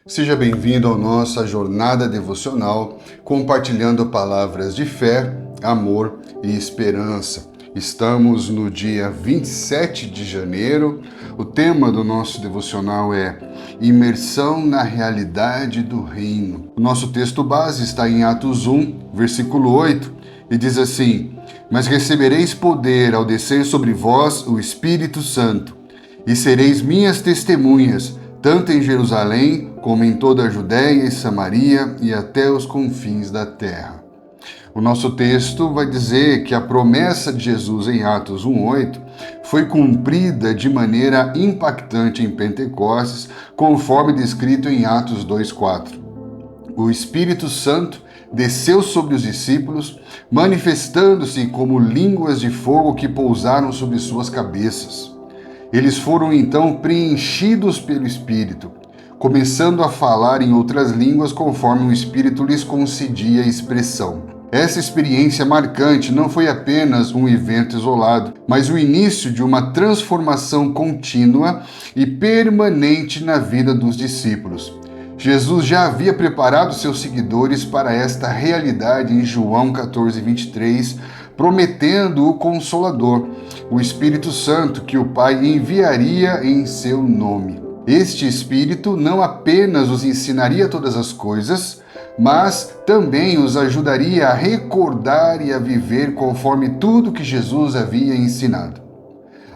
Seja bem-vindo à nossa jornada devocional, compartilhando palavras de fé, amor e esperança. Estamos no dia 27 de janeiro. O tema do nosso devocional é Imersão na realidade do reino. O nosso texto base está em Atos 1, versículo 8, e diz assim: Mas recebereis poder ao descer sobre vós o Espírito Santo, e sereis minhas testemunhas, tanto em Jerusalém, como em toda a Judéia e Samaria e até os confins da terra. O nosso texto vai dizer que a promessa de Jesus em Atos 1:8 foi cumprida de maneira impactante em Pentecostes, conforme descrito em Atos 2:4. O Espírito Santo desceu sobre os discípulos, manifestando-se como línguas de fogo que pousaram sobre suas cabeças. Eles foram então preenchidos pelo Espírito, começando a falar em outras línguas conforme o Espírito lhes concedia expressão. Essa experiência marcante não foi apenas um evento isolado, mas o início de uma transformação contínua e permanente na vida dos discípulos. Jesus já havia preparado seus seguidores para esta realidade em João 14:23, prometendo o Consolador, o Espírito Santo, que o Pai enviaria em seu nome. Este Espírito não apenas os ensinaria todas as coisas, mas também os ajudaria a recordar e a viver conforme tudo que Jesus havia ensinado.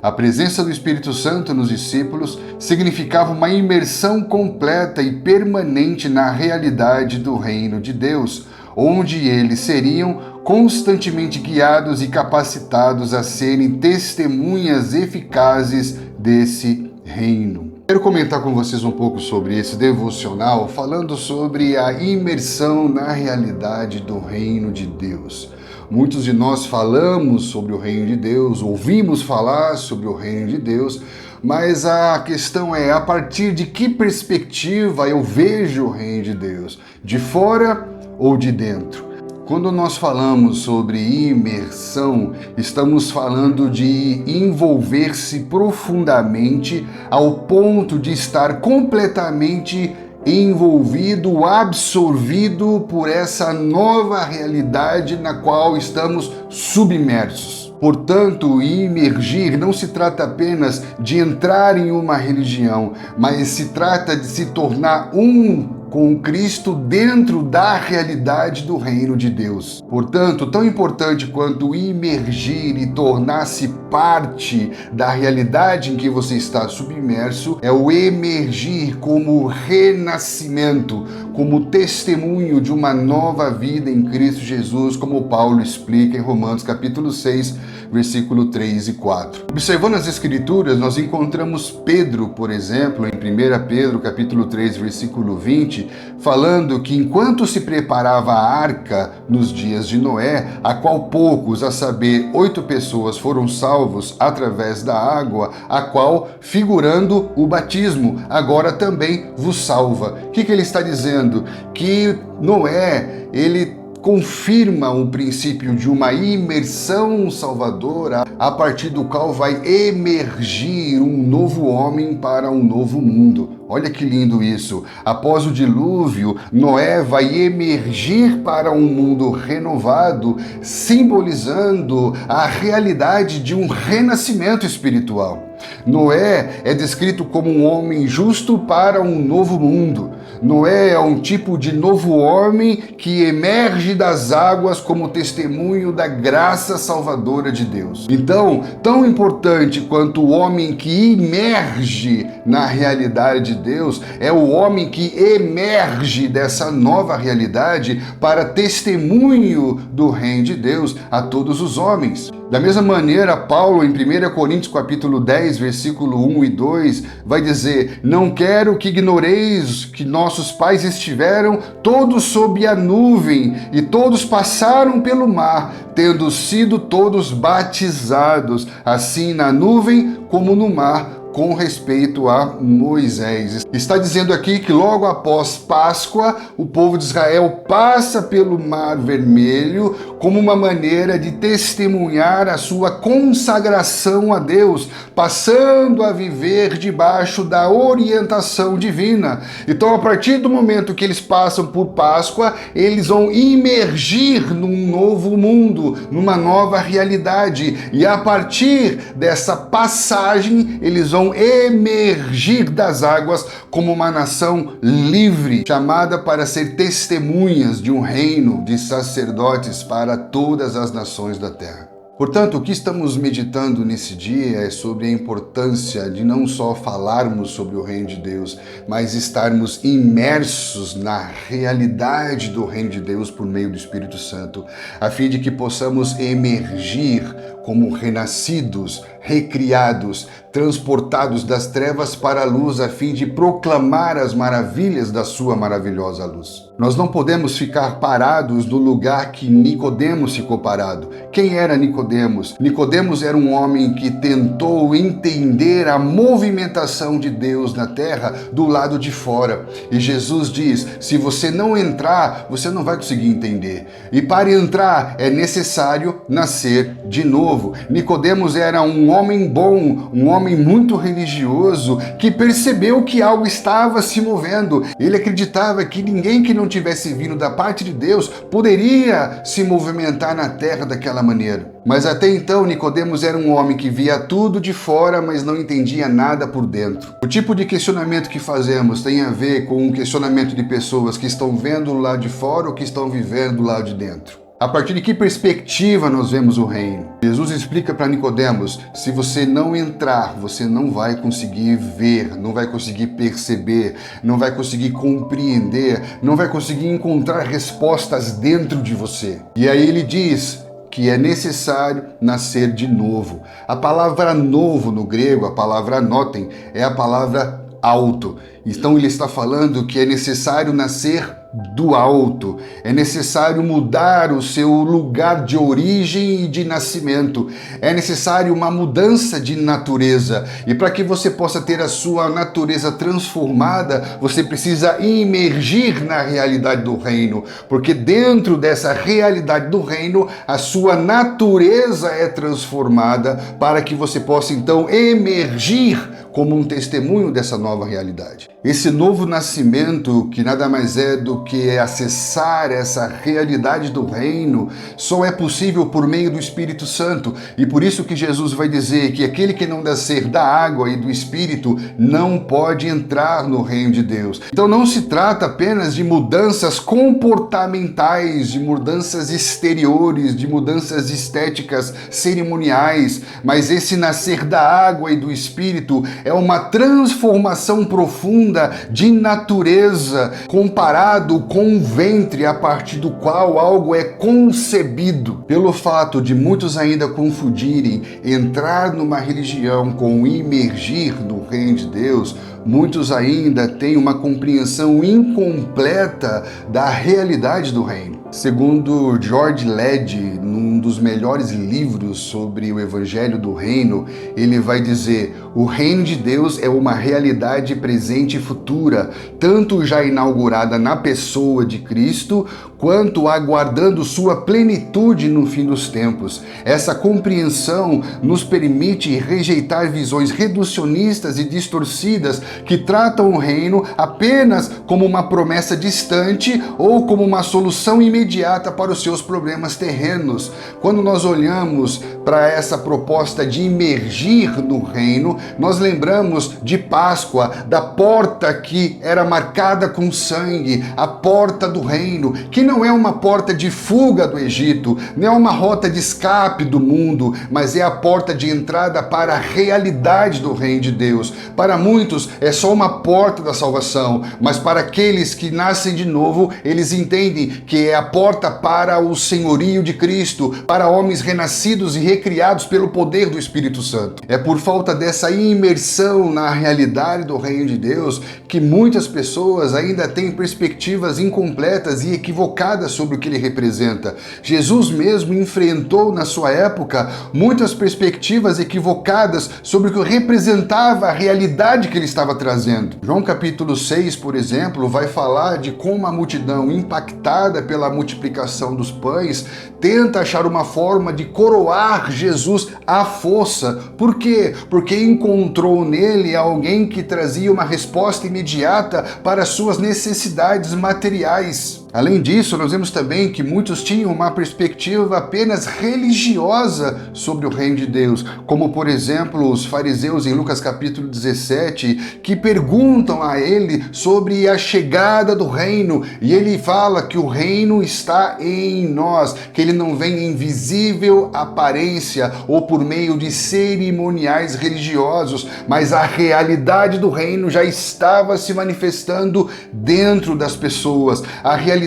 A presença do Espírito Santo nos discípulos significava uma imersão completa e permanente na realidade do reino de Deus, onde eles seriam constantemente guiados e capacitados a serem testemunhas eficazes desse reino. Quero comentar com vocês um pouco sobre esse devocional, falando sobre a imersão na realidade do reino de Deus. Muitos de nós falamos sobre o reino de Deus, ouvimos falar sobre o reino de Deus, mas a questão é, a partir de que perspectiva eu vejo o reino de Deus? De fora ou de dentro? Quando nós falamos sobre imersão, estamos falando de envolver-se profundamente ao ponto de estar completamente envolvido, absorvido por essa nova realidade na qual estamos submersos. Portanto, imergir não se trata apenas de entrar em uma religião, mas se trata de se tornar um com Cristo dentro da realidade do reino de Deus. Portanto, tão importante quanto imergir e tornar-se parte da realidade em que você está submerso é o emergir como renascimento, como testemunho de uma nova vida em Cristo Jesus, como Paulo explica em Romanos capítulo 6, versículo 3 e 4. Observando as Escrituras, nós encontramos Pedro, por exemplo, em 1 Pedro capítulo 3, versículo 20, falando que enquanto se preparava a arca nos dias de Noé, a qual poucos, a saber, 8 pessoas foram salvos através da água, a qual, figurando o batismo, agora também vos salva. O que ele está dizendo? Que Noé, ele confirma o princípio de uma imersão salvadora a partir do qual vai emergir um novo homem para um novo mundo. Olha que lindo isso! Após o dilúvio, Noé vai emergir para um mundo renovado, simbolizando a realidade de um renascimento espiritual. Noé é descrito como um homem justo para um novo mundo. Noé é um tipo de novo homem que emerge das águas como testemunho da graça salvadora de Deus. Então, tão importante quanto o homem que emerge na realidade de Deus é o homem que emerge dessa nova realidade para testemunho do reino de Deus a todos os homens. Da mesma maneira, Paulo, em 1 Coríntios capítulo 10, versículo 1 e 2, vai dizer: Não quero que ignoreis que nossos pais estiveram todos sob a nuvem e todos passaram pelo mar, tendo sido todos batizados, assim na nuvem como no mar, com respeito a Moisés. Está dizendo aqui que logo após Páscoa, o povo de Israel passa pelo Mar Vermelho como uma maneira de testemunhar a sua consagração a Deus, passando a viver debaixo da orientação divina. Então, a partir do momento que eles passam por Páscoa, eles vão imergir num novo mundo, numa nova realidade. E a partir dessa passagem, eles vão emergir das águas como uma nação livre, chamada para ser testemunhas de um reino de sacerdotes para todas as nações da terra. Portanto, o que estamos meditando nesse dia é sobre a importância de não só falarmos sobre o reino de Deus, mas estarmos imersos na realidade do reino de Deus por meio do Espírito Santo, a fim de que possamos emergir como renascidos, recriados, transportados das trevas para a luz, a fim de proclamar as maravilhas da sua maravilhosa luz. Nós não podemos ficar parados no lugar que Nicodemos ficou parado. Quem era Nicodemos? Nicodemos era um homem que tentou entender a movimentação de Deus na terra do lado de fora. E Jesus diz: se você não entrar, você não vai conseguir entender. E para entrar é necessário nascer de novo. Nicodemos era um homem bom, um homem muito religioso, que percebeu que algo estava se movendo. Ele acreditava que ninguém que não tivesse vindo da parte de Deus poderia se movimentar na terra daquela maneira. Mas até então Nicodemos era um homem que via tudo de fora, mas não entendia nada por dentro. O tipo de questionamento que fazemos tem a ver com um questionamento de pessoas que estão vendo do lado de fora ou que estão vivendo do lado de dentro. A partir de que perspectiva nós vemos o reino? Jesus explica para Nicodemos: se você não entrar, você não vai conseguir ver, não vai conseguir perceber, não vai conseguir compreender, não vai conseguir encontrar respostas dentro de você. E aí ele diz que é necessário nascer de novo. A palavra novo no grego, a palavra anotem, é a palavra alto. Então ele está falando que é necessário nascer do alto, é necessário mudar o seu lugar de origem e de nascimento, é necessário uma mudança de natureza, e para que você possa ter a sua natureza transformada, você precisa imergir na realidade do reino, porque dentro dessa realidade do reino, a sua natureza é transformada para que você possa então emergir como um testemunho dessa nova realidade. Esse novo nascimento, que nada mais é do que acessar essa realidade do reino, só é possível por meio do Espírito Santo. E por isso que Jesus vai dizer que aquele que não nascer da água e do Espírito não pode entrar no reino de Deus. Então não se trata apenas de mudanças comportamentais, de mudanças exteriores, de mudanças estéticas, cerimoniais, mas esse nascer da água e do Espírito é uma transformação profunda de natureza, comparado com o ventre a partir do qual algo é concebido. Pelo fato de muitos ainda confundirem entrar numa religião com imergir no reino de Deus, muitos ainda têm uma compreensão incompleta da realidade do reino. Segundo George Led, num dos melhores livros sobre o Evangelho do Reino, ele vai dizer: o reino de Deus é uma realidade presente e futura, tanto já inaugurada na pessoa de Cristo, quanto aguardando sua plenitude no fim dos tempos. Essa compreensão nos permite rejeitar visões reducionistas e distorcidas que tratam o reino apenas como uma promessa distante ou como uma solução imediata para os seus problemas terrenos. Quando nós olhamos para essa proposta de imergir no reino, nós lembramos de Páscoa, da porta que era marcada com sangue, a porta do reino, que não é uma porta de fuga do Egito, não é uma rota de escape do mundo, mas é a porta de entrada para a realidade do reino de Deus. Para muitos é só uma porta da salvação, mas para aqueles que nascem de novo, eles entendem que é a porta para o senhorio de Cristo, para homens renascidos e recriados pelo poder do Espírito Santo. É por falta dessa dessa imersão na realidade do reino de Deus que muitas pessoas ainda têm perspectivas incompletas e equivocadas sobre o que ele representa. Jesus mesmo enfrentou na sua época muitas perspectivas equivocadas sobre o que representava a realidade que ele estava trazendo. João capítulo 6, por exemplo, vai falar de como a multidão, impactada pela multiplicação dos pães, tenta achar uma forma de coroar Jesus à força. Por quê? Porque encontrou nele alguém que trazia uma resposta imediata para suas necessidades materiais. Além disso, nós vemos também que muitos tinham uma perspectiva apenas religiosa sobre o reino de Deus, como por exemplo os fariseus em Lucas capítulo 17, que perguntam a ele sobre a chegada do reino, e ele fala que o reino está em nós, que ele não vem em visível aparência ou por meio de cerimoniais religiosos, mas a realidade do reino já estava se manifestando dentro das pessoas. A realidade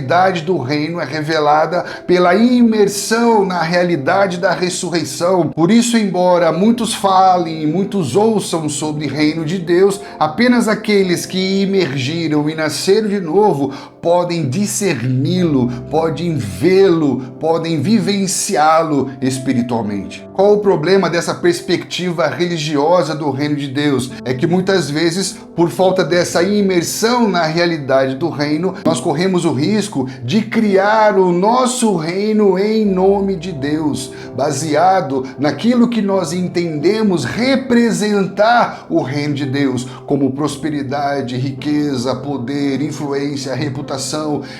do reino é revelada pela imersão na realidade da ressurreição. Por isso, embora muitos falem e muitos ouçam sobre o reino de Deus, apenas aqueles que imergiram e nasceram de novo podem discerni-lo, podem vê-lo, podem vivenciá-lo espiritualmente. Qual o problema dessa perspectiva religiosa do reino de Deus? É que muitas vezes, por falta dessa imersão na realidade do reino, nós corremos o risco de criar o nosso reino em nome de Deus, baseado naquilo que nós entendemos representar o reino de Deus, como prosperidade, riqueza, poder, influência, reputação.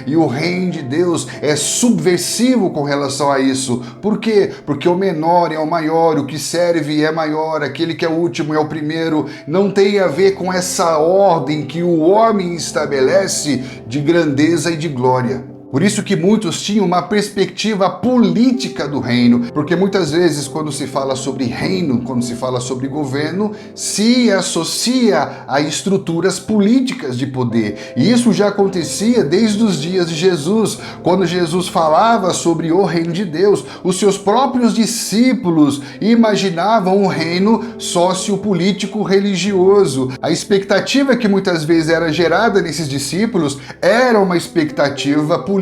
E o reino de Deus é subversivo com relação a isso. Por quê? Porque o menor é o maior, o que serve é maior, aquele que é o último é o primeiro. Não tem a ver com essa ordem que o homem estabelece de grandeza e de glória. Por isso que muitos tinham uma perspectiva política do reino, porque muitas vezes quando se fala sobre reino, quando se fala sobre governo, se associa a estruturas políticas de poder. E isso já acontecia desde os dias de Jesus. Quando Jesus falava sobre o reino de Deus, os seus próprios discípulos imaginavam um reino sociopolítico religioso. A expectativa que muitas vezes era gerada nesses discípulos era uma expectativa política.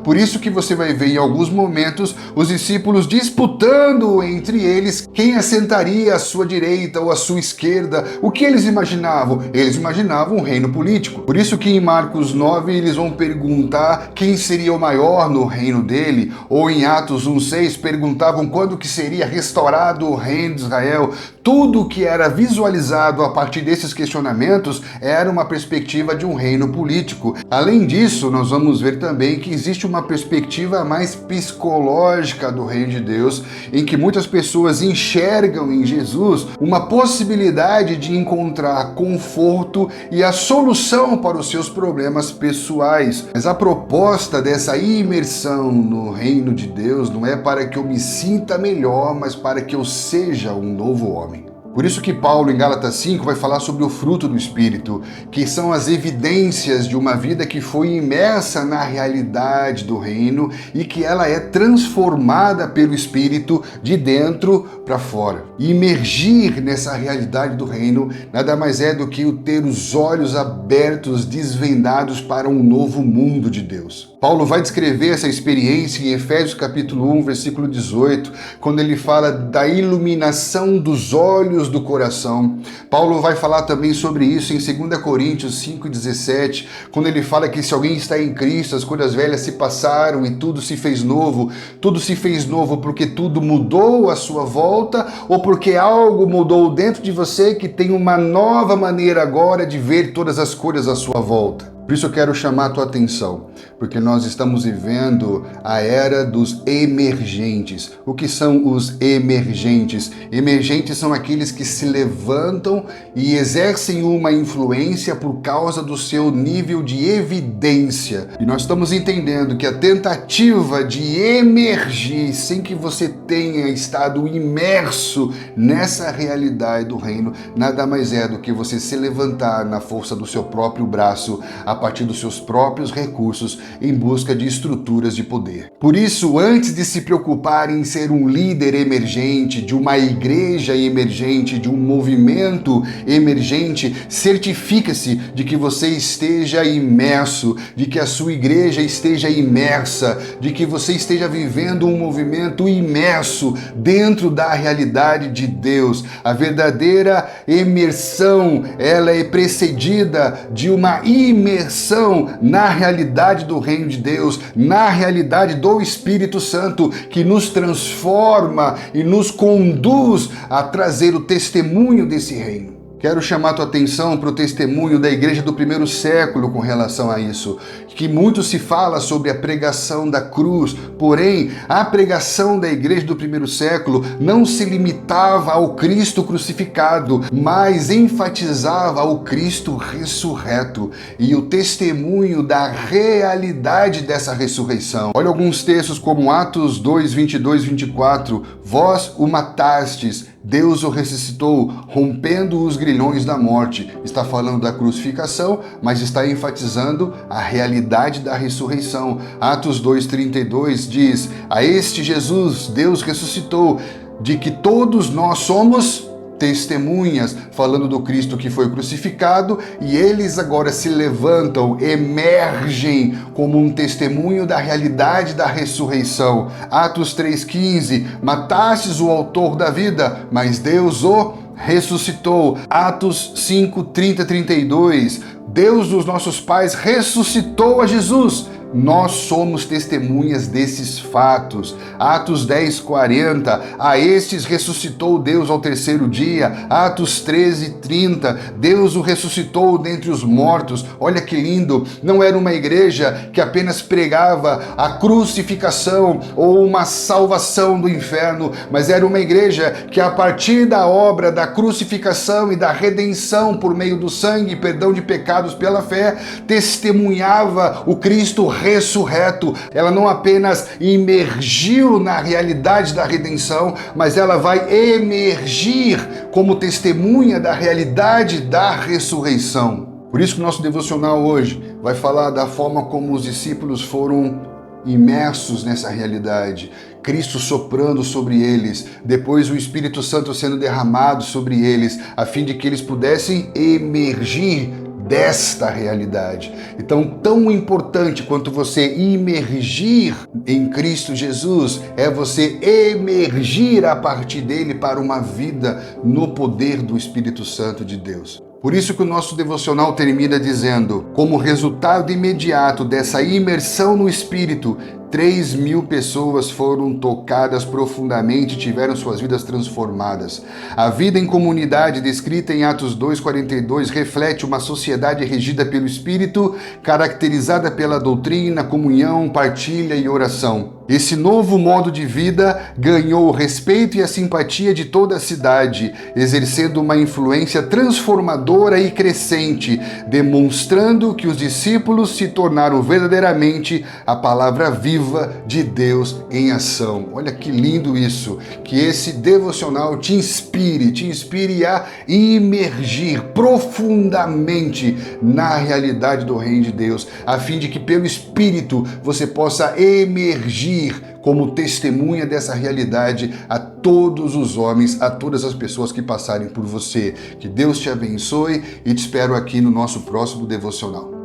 Por isso que você vai ver em alguns momentos os discípulos disputando entre eles quem assentaria à sua direita ou à sua esquerda. O que eles imaginavam? Eles imaginavam um reino político. Por isso que em Marcos 9 eles vão perguntar quem seria o maior no reino dele, ou em Atos 1:6 perguntavam quando que seria restaurado o reino de Israel. Tudo que era visualizado a partir desses questionamentos era uma perspectiva de um reino político. Além disso, nós vamos ver também que existe uma perspectiva mais psicológica do reino de Deus, em que muitas pessoas enxergam em Jesus uma possibilidade de encontrar conforto e a solução para os seus problemas pessoais. Mas a proposta dessa imersão no reino de Deus não é para que eu me sinta melhor, mas para que eu seja um novo homem. Por isso que Paulo, em Gálatas 5, vai falar sobre o fruto do Espírito, que são as evidências de uma vida que foi imersa na realidade do reino e que ela é transformada pelo Espírito de dentro para fora. E imergir nessa realidade do reino nada mais é do que o ter os olhos abertos, desvendados para um novo mundo de Deus. Paulo vai descrever essa experiência em Efésios capítulo 1, versículo 18, quando ele fala da iluminação dos olhos do coração. Paulo vai falar também sobre isso em 2 Coríntios 5,17, quando ele fala que se alguém está em Cristo, as coisas velhas se passaram e tudo se fez novo. Tudo se fez novo porque tudo mudou à sua volta ou porque algo mudou dentro de você que tem uma nova maneira agora de ver todas as coisas à sua volta. Por isso eu quero chamar a tua atenção, porque nós estamos vivendo a era dos emergentes. O que são os emergentes? Emergentes são aqueles que se levantam e exercem uma influência por causa do seu nível de evidência. E nós estamos entendendo que a tentativa de emergir sem que você tenha estado imerso nessa realidade do reino, nada mais é do que você se levantar na força do seu próprio braço, a partir dos seus próprios recursos esforços em busca de estruturas de poder. Por isso, antes de se preocupar em ser um líder emergente, de uma igreja emergente, de um movimento emergente, certifica-se de que você esteja imerso, de que a sua igreja esteja imersa, de que você esteja vivendo um movimento imerso dentro da realidade de Deus. A verdadeira imersão, ela é precedida de uma imersão na realidade do reino de Deus, na realidade do Espírito Santo, que nos transforma e nos conduz a trazer o testemunho desse reino. Quero chamar a tua atenção para o testemunho da igreja do primeiro século com relação a isso, que muito se fala sobre a pregação da cruz, porém a pregação da igreja do primeiro século não se limitava ao Cristo crucificado, mas enfatizava o Cristo ressurreto e o testemunho da realidade dessa ressurreição. Olha alguns textos como Atos 2, 22, 24, vós o matastes, Deus o ressuscitou, rompendo os grilhões da morte. Está falando da crucificação, mas está enfatizando a realidade da ressurreição. Atos 2,32 diz, a este Jesus Deus ressuscitou, de que todos nós somos testemunhas, falando do Cristo que foi crucificado, e eles agora se levantam, emergem como um testemunho da realidade da ressurreição. Atos 3,15, matastes o autor da vida, mas Deus o ressuscitou. Atos 5:30, 32, Deus dos nossos pais ressuscitou a Jesus. Nós somos testemunhas desses fatos. Atos 10:40, a estes ressuscitou Deus ao terceiro dia. Atos 13:30, Deus o ressuscitou dentre os mortos. Olha que lindo, não era uma igreja que apenas pregava a crucificação ou uma salvação do inferno, mas era uma igreja que a partir da obra da crucificação e da redenção por meio do sangue e perdão de pecados pela fé, testemunhava o Cristo ressurreto. Ela não apenas emergiu na realidade da redenção, mas ela vai emergir como testemunha da realidade da ressurreição. Por isso que o nosso devocional hoje vai falar da forma como os discípulos foram imersos nessa realidade, Cristo soprando sobre eles, depois o Espírito Santo sendo derramado sobre eles, a fim de que eles pudessem emergir desta realidade. Então, tão importante quanto você imergir em Cristo Jesus é você emergir a partir dele para uma vida no poder do Espírito Santo de Deus. Por isso que o nosso devocional termina dizendo, como resultado imediato dessa imersão no Espírito, 3.000 pessoas foram tocadas profundamente e tiveram suas vidas transformadas. A vida em comunidade descrita em Atos 2:42 reflete uma sociedade regida pelo Espírito, caracterizada pela doutrina, comunhão, partilha e oração. Esse novo modo de vida ganhou o respeito e a simpatia de toda a cidade, exercendo uma influência transformadora e crescente, demonstrando que os discípulos se tornaram verdadeiramente a palavra viva de Deus em ação. Olha que lindo isso, que esse devocional te inspire a imergir profundamente na realidade do reino de Deus, a fim de que pelo Espírito você possa emergir como testemunha dessa realidade a todos os homens, a todas as pessoas que passarem por você. Que Deus te abençoe e te espero aqui no nosso próximo devocional.